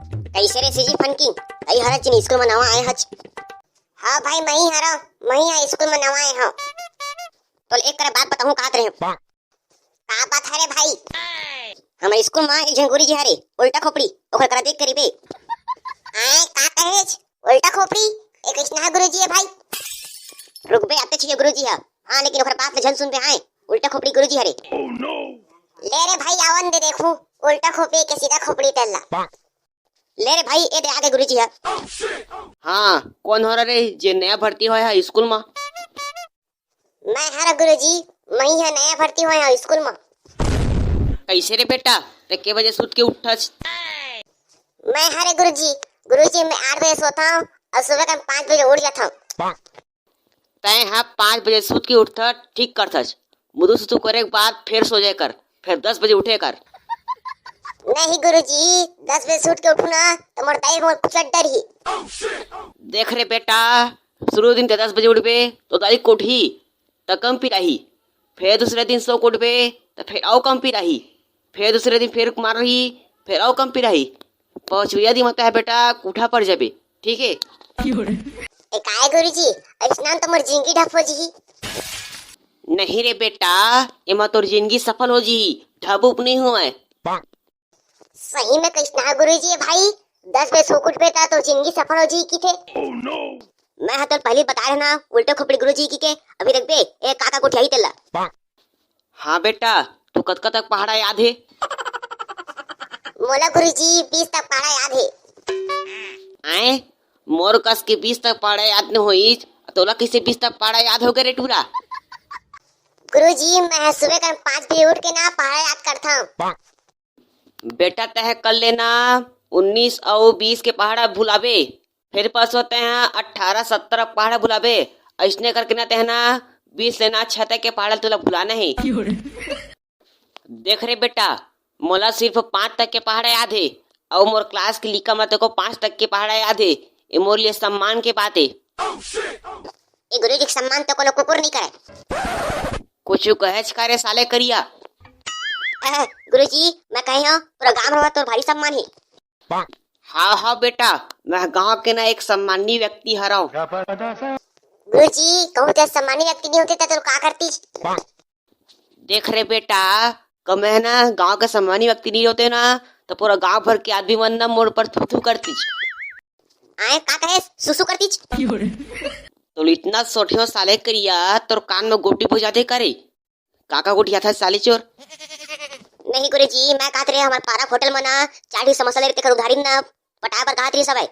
कैसे रे सीजी फनकी कई हरा चिन स्कूल में नवा आए हच। हां भाई मई हरा मई आ स्कूल में नवा आए हो। तो एक करे बात बताऊं का करे का बात है रे भाई। हमारे स्कूल में एक जन गुरुजी हरे उल्टा खोपड़ी ओकर करा देख करीबे आए का कहेज उल्टा खोपड़ी एक कृष्णा गुरुजी है भाई। रुक बे आते छिए गुरुजी है। हां लेकिन ओकर बात ले झन सुन बे आए उल्टा खोपड़ी गुरुजी हरे। ओह नो ले रे भाई आवन दे देखू उल्टा खोपड़ी के सीधा खोपड़ी तेला ले रे भाई ए दे आगे गुरुजी है। हाँ कौन हो रे जे नया भर्ती होया है स्कूल में? मैं हरा गुरुजी मैं है नया भर्ती होया है स्कूल में। कैसे रे बेटा ते के बजे सुत के उठस? मैं हरे गुरुजी मैं 8 बजे सोता हूँ और सुबह का 5 बजे उठ जाता हूँ। तय हाँ 5 बजे सुत के उठता ठीक करथस। मुदु सुतु करे के बाद फिर सो जाए कर फिर 10 बजे उठे कर। नहीं गुरुजी 10 बजे सूट के उठू ना तो मोर दाई मोर कुचट डर ही। देख रे बेटा शुरू दिन ते 10 बजे उठबे तो दाई कोठी त कम पी रही फिर दूसरे दिन सो को उठबे तो फिर आओ कम पी रही फिर दूसरे दिन फिर मार रही फिर आओ कम पी रही पहुंचुया दी मत है बेटा कूठा पड़ जाबे ठीक है। ए काय गुरुजी स्नान तो मोर जिंदगी ढप हो जी। नहीं रे बेटा एमा तोर जिंदगी सफल हो जी ढबुप नहीं हुआ। सही में कृष्णा गुरुजी है भाई 10 बजे सो उठ बेटा तो जिंदगी सफल हो जी की थे। मैं तो पहले बता रहा ना उल्टे खोपड़ी गुरुजी की के अभी रख बे ए काका को ठियाई तेला। हाँ बेटा तू कतका तक पहाड़ा याद है? मोला गुरुजी 20 तक पढ़ा याद है। आए मोर कस के 20 तक पहाड़ा याद न होई तोला किसे 20 तक पहाड़ा याद हो गए रे टूरा? गुरुजी मैं सुबह कर 5 बजे उठ के ना पढ़ा याद करता हूँ। बेटा तह कर लेना 19 और 20 के पहाड़ा भुलाबे फिर पास होते हैं 18 17 पहाड़ा भुलाबे ऐसने करके ना तहना 20 लेना 6 के पहाड़ा तुला भुलाना है। देख रे बेटा मोला सिर्फ 5 तक के पहाड़ा याद है और मोर क्लास के लिखा मत को 5 तक के पहाड़ा याद है। ये मोर लिए सम्मान के बात है। ए गुरुजी के सम्मान तो कोनो कुकुर नहीं करे। कुछ कहे करे साले करिया। गुरुजी मैं कही हूँ पूरा गांव में तो भारी सम्मान है। हाँ हाँ बेटा मैं गांव के ना एक सम्मानी व्यक्ति हराऊं। गुरुजी कहूँ तो सम्मानी व्यक्ति नहीं होते तो क्या करती? देख रे बेटा कम है ना गांव के सम्मानी व्यक्ति नहीं होते ना तो पूरा गांव भर के आदमी मन ना मोड़ पर थू करती आए का कहे सुसु करती। तो इतना सोठियो साले करिया तोर कान में गोटी बुझा दे करे काका गोटिया था साले चोर। नहीं गुरुजी मैं कहत रहे हमार पारा होटल में ना चाटी समोसा ले कर उधारी ना पटा पर कहत रही सब है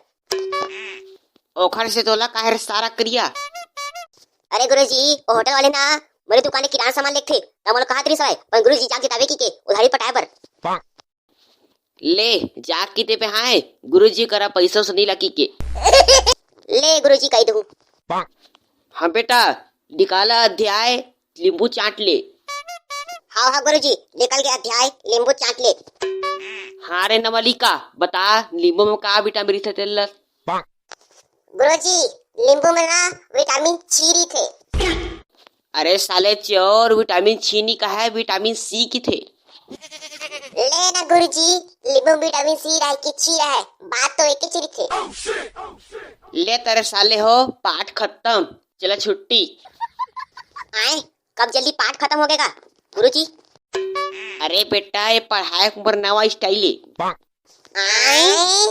ओखर से तोला काहे सारा करिया। अरे गुरुजी वो होटल वाले ना मेरे दुकान किराना सामान लेते थे मोला कहत रही सब है पर गुरुजी जाके दावे की के उधारी पटाए पर ले जाग की ते पे हाय गुरुजी करा पैसों से नहीं लकी के ले गुरुजी कह दूं। हाँ बेटा निकाला अध्याय नींबू चाट ले। हाँ हाँ गुरुजी निकल गया अध्याय नींबू चाट ले। हाँ रे नवलिका बता नींबू में का विटामिन थे तेल? गुरुजी नींबू में ना विटामिन सी थे। अरे साले चोर विटामिन चीनी का है विटामिन सी की थे। ले ना गुरुजी नींबू विटामिन सी रहे कि ची रहे बात तो एक ही चीज थे। ले तेरे साले हो पाठ खत्म चला छुट्टी। आए कब जल्दी पाठ खत्म हो गएगा गुरुजी? अरे बेटा ये पढ़ाई पर नवा स्टाइल है। आए